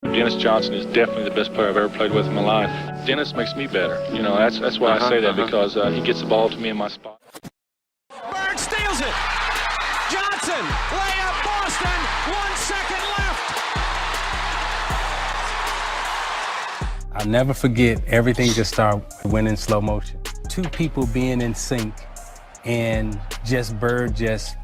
Dennis Johnson is definitely the best player I've ever played with in my life. Dennis makes me better. You know, that's why I say that, because he gets the ball to me in my spot. Bird steals it. Johnson, layup, Boston, 1 second left. I'll never forget, everything just started went in slow motion. Two people being in sync and Bird just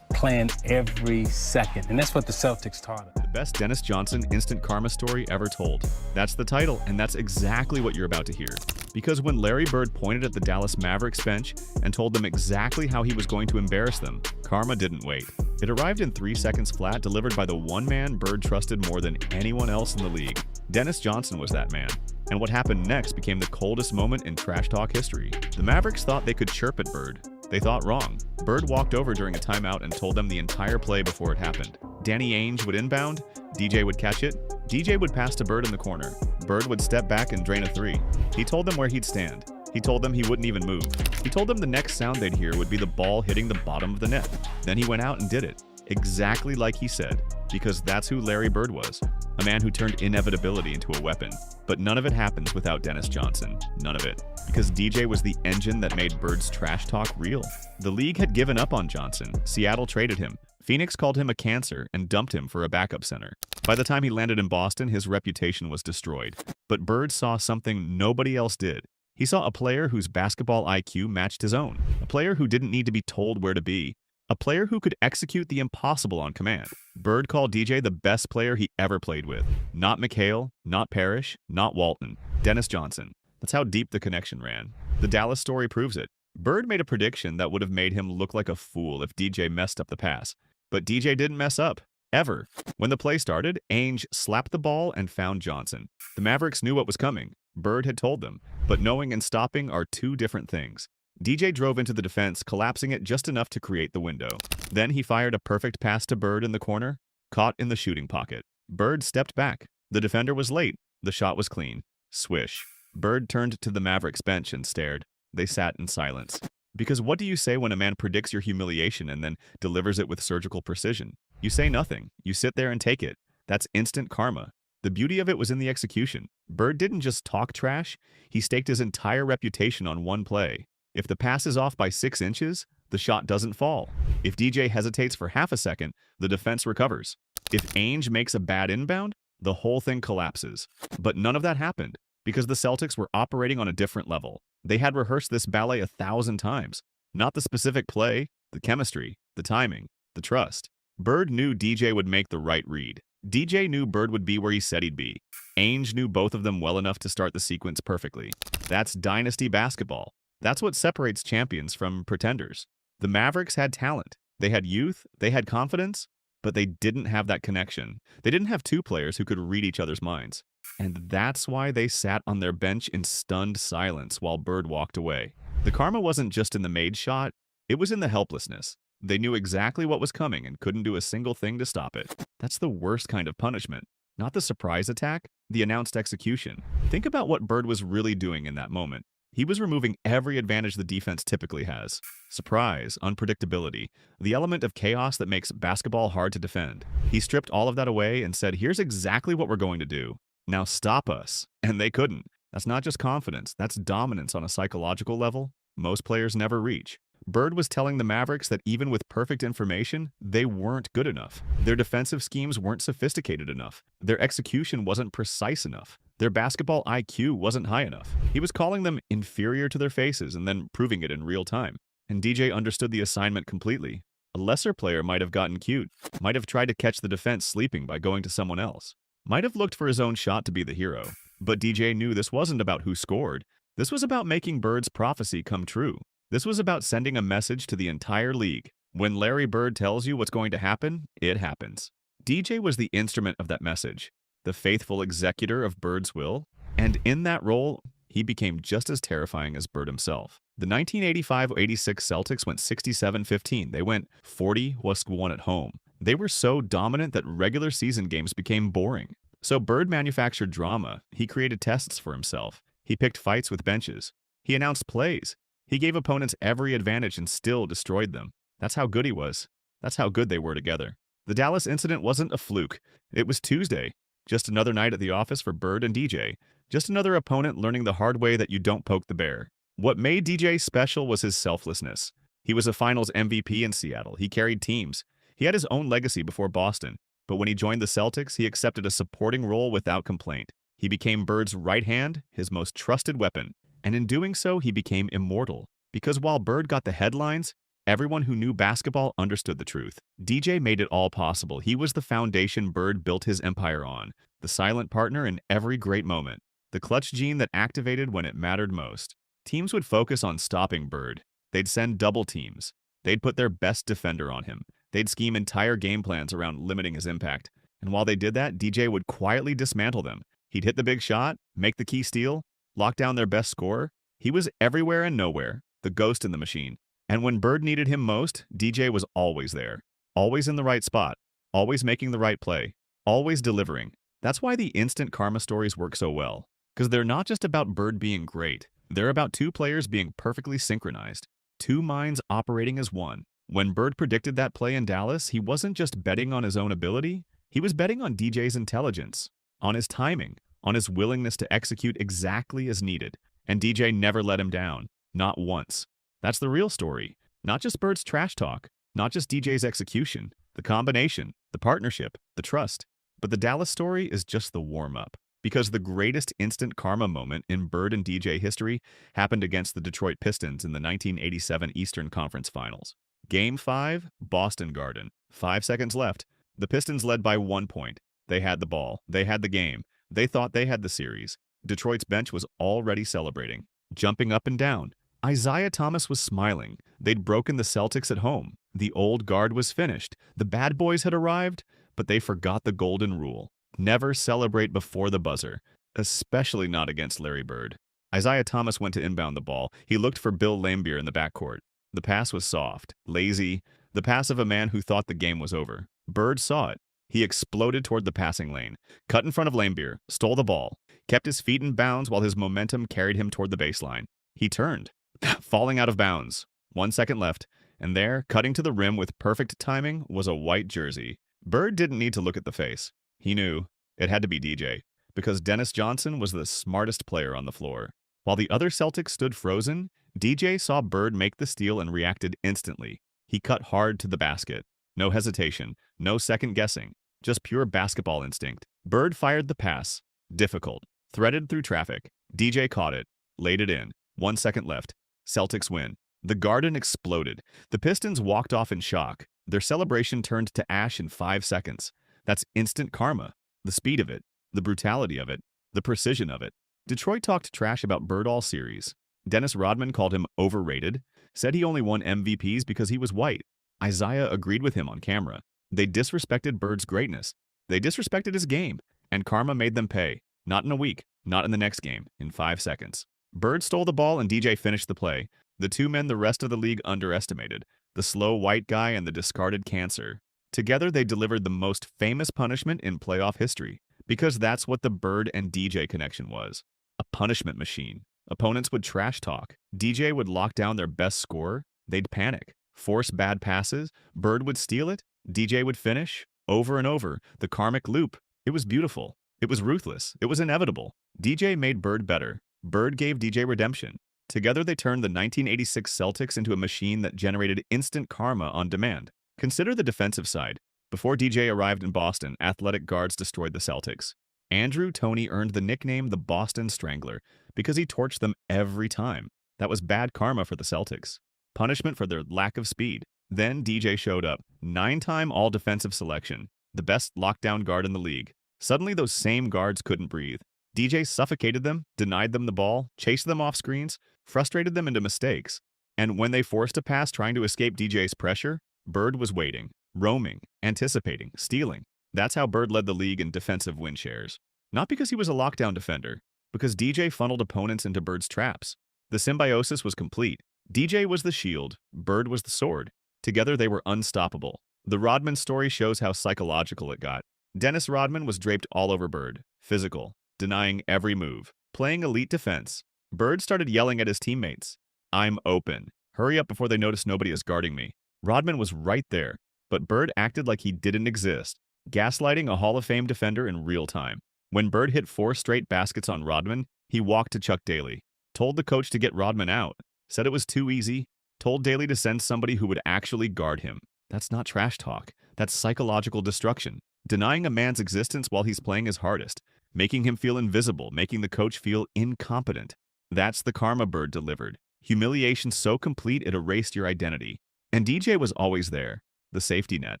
playing every second. And that's what the Celtics taught us. The best Dennis Johnson instant karma story ever told. That's the title, and that's exactly what you're about to hear. Because when Larry Bird pointed at the Dallas Mavericks bench and told them exactly how he was going to embarrass them, karma didn't wait. It arrived in 3 seconds flat, delivered by the one man Bird trusted more than anyone else in the league. Dennis Johnson was that man. And what happened next became the coldest moment in trash talk history. The Mavericks thought they could chirp at Bird. They thought wrong. Bird walked over during a timeout and told them the entire play before it happened. Danny Ainge would inbound, DJ would catch it, DJ would pass to Bird in the corner. Bird would step back and drain a three. He told them where he'd stand. He told them he wouldn't even move. He told them the next sound they'd hear would be the ball hitting the bottom of the net. Then he went out and did it. Exactly like he said, because that's who Larry Bird was. A man who turned inevitability into a weapon. But none of it happens without Dennis Johnson. None of it. Because DJ was the engine that made Bird's trash talk real. The league had given up on Johnson. Seattle traded him. Phoenix called him a cancer and dumped him for a backup center. By the time he landed in Boston, his reputation was destroyed. But Bird saw something nobody else did. He saw a player whose basketball IQ matched his own. A player who didn't need to be told where to be. A player who could execute the impossible on command. Bird called DJ the best player he ever played with. Not McHale, not Parrish, not Walton. Dennis Johnson. That's how deep the connection ran. The Dallas story proves it. Bird made a prediction that would have made him look like a fool if DJ messed up the pass. But DJ didn't mess up. Ever. When the play started, Ainge slapped the ball and found Johnson. The Mavericks knew what was coming. Bird had told them. But knowing and stopping are two different things. DJ drove into the defense, collapsing it just enough to create the window. Then he fired a perfect pass to Bird in the corner, caught in the shooting pocket. Bird stepped back. The defender was late. The shot was clean. Swish. Bird turned to the Mavericks bench and stared. They sat in silence. Because what do you say when a man predicts your humiliation and then delivers it with surgical precision? You say nothing. You sit there and take it. That's instant karma. The beauty of it was in the execution. Bird didn't just talk trash. He staked his entire reputation on one play. If the pass is off by 6 inches, the shot doesn't fall. If DJ hesitates for half a second, the defense recovers. If Ainge makes a bad inbound, the whole thing collapses. But none of that happened, because the Celtics were operating on a different level. They had rehearsed this ballet 1,000 times. Not the specific play, the chemistry, the timing, the trust. Bird knew DJ would make the right read. DJ knew Bird would be where he said he'd be. Ainge knew both of them well enough to start the sequence perfectly. That's dynasty basketball. That's what separates champions from pretenders. The Mavericks had talent. They had youth, they had confidence, but they didn't have that connection. They didn't have two players who could read each other's minds. And that's why they sat on their bench in stunned silence while Bird walked away. The karma wasn't just in the made shot, it was in the helplessness. They knew exactly what was coming and couldn't do a single thing to stop it. That's the worst kind of punishment. Not the surprise attack, the announced execution. Think about what Bird was really doing in that moment. He was removing every advantage the defense typically has. Surprise, unpredictability, the element of chaos that makes basketball hard to defend. He stripped all of that away and said, here's exactly what we're going to do. Now stop us. And they couldn't. That's not just confidence, that's dominance on a psychological level most players never reach. Bird was telling the Mavericks that even with perfect information, they weren't good enough. Their defensive schemes weren't sophisticated enough. Their execution wasn't precise enough. Their basketball IQ wasn't high enough. He was calling them inferior to their faces and then proving it in real time. And DJ understood the assignment completely. A lesser player might have gotten cute, might have tried to catch the defense sleeping by going to someone else, might have looked for his own shot to be the hero. But DJ knew this wasn't about who scored. This was about making Bird's prophecy come true. This was about sending a message to the entire league. When Larry Bird tells you what's going to happen, it happens. DJ was the instrument of that message, the faithful executor of Bird's will, and in that role, he became just as terrifying as Bird himself. The 1985-86 Celtics went 67-15. They went 40-1 at home. They were so dominant that regular season games became boring. So Bird manufactured drama. He created tests for himself. He picked fights with benches. He announced plays. He gave opponents every advantage and still destroyed them. That's how good he was. That's how good they were together. The Dallas incident wasn't a fluke. It was Tuesday. Just another night at the office for Bird and DJ. Just another opponent learning the hard way that you don't poke the bear. What made DJ special was his selflessness. He was a finals MVP in Seattle. He carried teams. He had his own legacy before Boston. But when he joined the Celtics, he accepted a supporting role without complaint. He became Bird's right hand, his most trusted weapon. And in doing so, he became immortal. Because while Bird got the headlines, everyone who knew basketball understood the truth. DJ made it all possible. He was the foundation Bird built his empire on, the silent partner in every great moment, the clutch gene that activated when it mattered most. Teams would focus on stopping Bird. They'd send double teams. They'd put their best defender on him. They'd scheme entire game plans around limiting his impact. And while they did that, DJ would quietly dismantle them. He'd hit the big shot, make the key steal, lock down their best scorer. He was everywhere and nowhere, the ghost in the machine. And when Bird needed him most, DJ was always there. Always in the right spot. Always making the right play. Always delivering. That's why the instant karma stories work so well. Because they're not just about Bird being great. They're about two players being perfectly synchronized. Two minds operating as one. When Bird predicted that play in Dallas, he wasn't just betting on his own ability. He was betting on DJ's intelligence, on his timing, on his willingness to execute exactly as needed. And DJ never let him down. Not once. That's the real story. Not just Bird's trash talk. Not just DJ's execution. The combination. The partnership. The trust. But the Dallas story is just the warm-up. Because the greatest instant karma moment in Bird and DJ history happened against the Detroit Pistons in the 1987 Eastern Conference Finals. Game 5, Boston Garden. 5 seconds left. The Pistons led by 1 point. They had the ball. They had the game. They thought they had the series. Detroit's bench was already celebrating, jumping up and down. Isaiah Thomas was smiling. They'd broken the Celtics at home. The old guard was finished. The bad boys had arrived, but they forgot the golden rule. Never celebrate before the buzzer, especially not against Larry Bird. Isaiah Thomas went to inbound the ball. He looked for Bill Laimbeer in the backcourt. The pass was soft, lazy, the pass of a man who thought the game was over. Bird saw it. He exploded toward the passing lane, cut in front of Laimbeer, stole the ball, kept his feet in bounds while his momentum carried him toward the baseline. He turned, falling out of bounds. 1 second left, and there, cutting to the rim with perfect timing, was a white jersey. Bird didn't need to look at the face. He knew it had to be DJ, because Dennis Johnson was the smartest player on the floor. While the other Celtics stood frozen, DJ saw Bird make the steal and reacted instantly. He cut hard to the basket. No hesitation, no second guessing, just pure basketball instinct. Bird fired the pass. Difficult. Threaded through traffic. DJ caught it. Laid it in. 1 second left. Celtics win. The Garden exploded. The Pistons walked off in shock. Their celebration turned to ash in 5 seconds. That's instant karma. The speed of it. The brutality of it. The precision of it. Detroit talked trash about Bird all series. Dennis Rodman called him overrated, said he only won MVPs because he was white. Isaiah agreed with him on camera. They disrespected Bird's greatness. They disrespected his game, and karma made them pay. Not in a week, not in the next game, in 5 seconds. Bird stole the ball and DJ finished the play. The two men the rest of the league underestimated, the slow white guy and the discarded cancer. Together they delivered the most famous punishment in playoff history, because that's what the Bird and DJ connection was. A punishment machine. Opponents would trash talk. DJ would lock down their best scorer. They'd panic, force bad passes. Bird would steal it. DJ would finish. Over and over. The karmic loop. It was beautiful. It was ruthless. It was inevitable. DJ made Bird better. Bird gave DJ redemption. Together they turned the 1986 Celtics into a machine that generated instant karma on demand. Consider the defensive side. Before DJ arrived in Boston, athletic guards destroyed the Celtics. Andrew Toney earned the nickname the Boston Strangler because he torched them every time. That was bad karma for the Celtics. Punishment for their lack of speed. Then DJ showed up. 9-time all-defensive selection. The best lockdown guard in the league. Suddenly those same guards couldn't breathe. DJ suffocated them, denied them the ball, chased them off screens, frustrated them into mistakes. And when they forced a pass trying to escape DJ's pressure, Bird was waiting, roaming, anticipating, stealing. That's how Bird led the league in defensive win shares. Not because he was a lockdown defender, because DJ funneled opponents into Bird's traps. The symbiosis was complete. DJ was the shield, Bird was the sword. Together they were unstoppable. The Rodman story shows how psychological it got. Dennis Rodman was draped all over Bird, physical, denying every move, playing elite defense. Bird started yelling at his teammates, "I'm open. Hurry up before they notice nobody is guarding me." Rodman was right there. but Bird acted like he didn't exist, gaslighting a Hall of Fame defender in real time. When Bird hit 4 straight baskets on Rodman, he walked to Chuck Daly, told the coach to get Rodman out, said it was too easy, told Daly to send somebody who would actually guard him. That's not trash talk. That's psychological destruction. Denying a man's existence while he's playing his hardest, making him feel invisible, making the coach feel incompetent. That's the karma Bird delivered. Humiliation so complete it erased your identity. And DJ was always there, the safety net.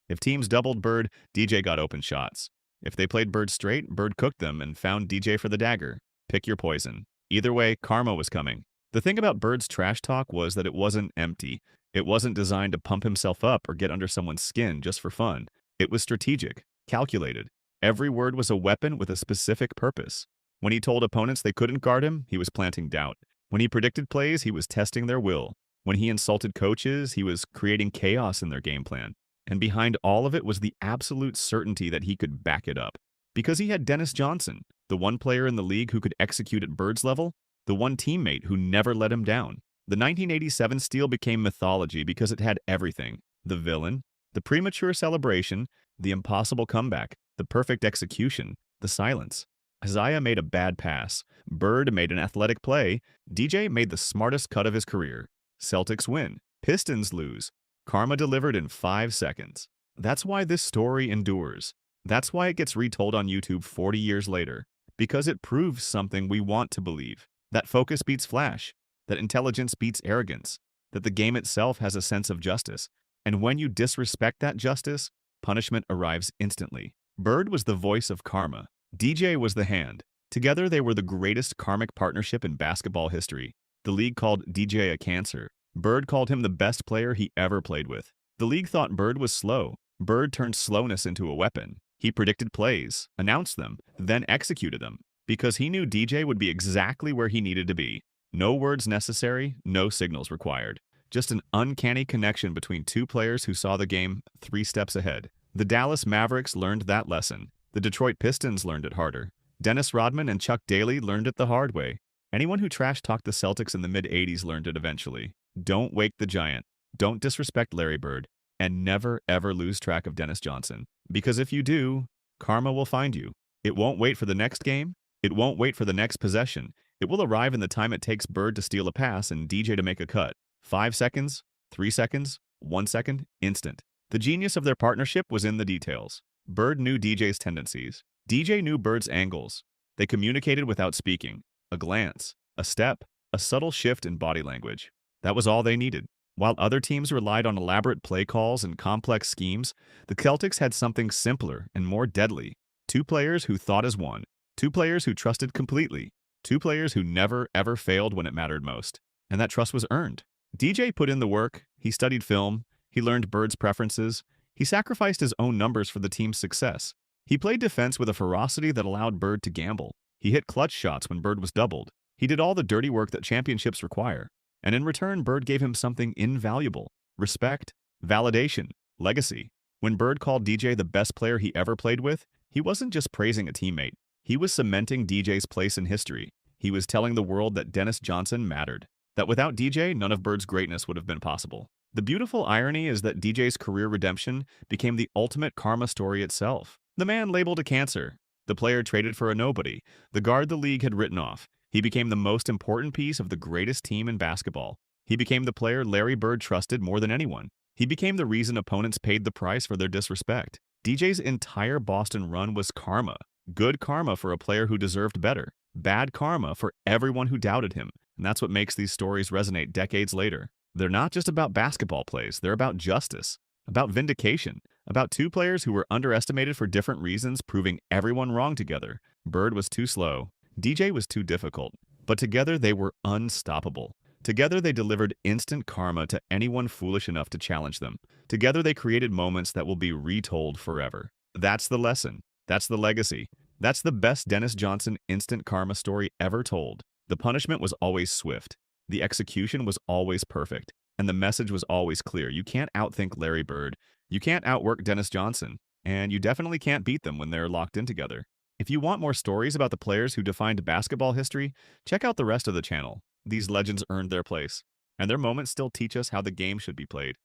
If teams doubled Bird, DJ got open shots. If they played Bird straight, Bird cooked them and found DJ for the dagger. Pick your poison. Either way, karma was coming. The thing about Bird's trash talk was that it wasn't empty. It wasn't designed to pump himself up or get under someone's skin just for fun. It was strategic, calculated. Every word was a weapon with a specific purpose. When he told opponents they couldn't guard him, he was planting doubt. When he predicted plays, he was testing their will. When he insulted coaches, he was creating chaos in their game plan. And behind all of it was the absolute certainty that he could back it up. Because he had Dennis Johnson, the one player in the league who could execute at Bird's level, the one teammate who never let him down. The 1987 steal became mythology because it had everything. The villain, the premature celebration, the impossible comeback, the perfect execution, the silence. Isaiah made a bad pass. Bird made an athletic play. DJ made the smartest cut of his career. Celtics win. Pistons lose. Karma delivered in 5 seconds. That's why this story endures. That's why it gets retold on YouTube 40 years later. Because it proves something we want to believe. That focus beats flash. That intelligence beats arrogance. That the game itself has a sense of justice. And when you disrespect that justice, punishment arrives instantly. Bird was the voice of karma. DJ was the hand. Together they were the greatest karmic partnership in basketball history. The league called DJ a cancer. Bird called him the best player he ever played with. The league thought Bird was slow. Bird turned slowness into a weapon. He predicted plays, announced them, then executed them. Because he knew DJ would be exactly where he needed to be. No words necessary, no signals required. Just an uncanny connection between two players who saw the game 3 steps ahead. The Dallas Mavericks learned that lesson. The Detroit Pistons learned it harder. Dennis Rodman and Chuck Daly learned it the hard way. Anyone who trash-talked the Celtics in the mid-'80s learned it eventually. Don't wake the giant. Don't disrespect Larry Bird. And never, ever lose track of Dennis Johnson. Because if you do, karma will find you. It won't wait for the next game. It won't wait for the next possession. It will arrive in the time it takes Bird to steal a pass and DJ to make a cut. 5 seconds, 3 seconds, 1 second, instant. The genius of their partnership was in the details. Bird knew DJ's tendencies. DJ knew Bird's angles. They communicated without speaking. A glance, a step, a subtle shift in body language. That was all they needed. While other teams relied on elaborate play calls and complex schemes, the Celtics had something simpler and more deadly. 2 players who thought as one. 2 players who trusted completely. 2 players who never, ever failed when it mattered most. And that trust was earned. DJ put in the work. He studied film. He learned Bird's preferences. He sacrificed his own numbers for the team's success. He played defense with a ferocity that allowed Bird to gamble. He hit clutch shots when Bird was doubled. He did all the dirty work that championships require. And in return, Bird gave him something invaluable. Respect, validation, legacy. When Bird called DJ the best player he ever played with, he wasn't just praising a teammate. He was cementing DJ's place in history. He was telling the world that Dennis Johnson mattered. That without DJ, none of Bird's greatness would have been possible. The beautiful irony is that DJ's career redemption became the ultimate karma story itself. The man labeled a cancer. The player traded for a nobody. The guard the league had written off. He became the most important piece of the greatest team in basketball. He became the player Larry Bird trusted more than anyone. He became the reason opponents paid the price for their disrespect. DJ's entire Boston run was karma. Good karma for a player who deserved better. Bad karma for everyone who doubted him. And that's what makes these stories resonate decades later. They're not just about basketball plays. They're about justice, about vindication, about 2 players who were underestimated for different reasons, proving everyone wrong together. Bird was too slow. DJ was too difficult. But together they were unstoppable. Together they delivered instant karma to anyone foolish enough to challenge them. Together they created moments that will be retold forever. That's the lesson. That's the legacy. That's the best Dennis Johnson instant karma story ever told. The punishment was always swift. The execution was always perfect. And the message was always clear. You can't outthink Larry Bird. You can't outwork Dennis Johnson. And you definitely can't beat them when they're locked in together. If you want more stories about the players who defined basketball history, check out the rest of the channel. These legends earned their place. And their moments still teach us how the game should be played.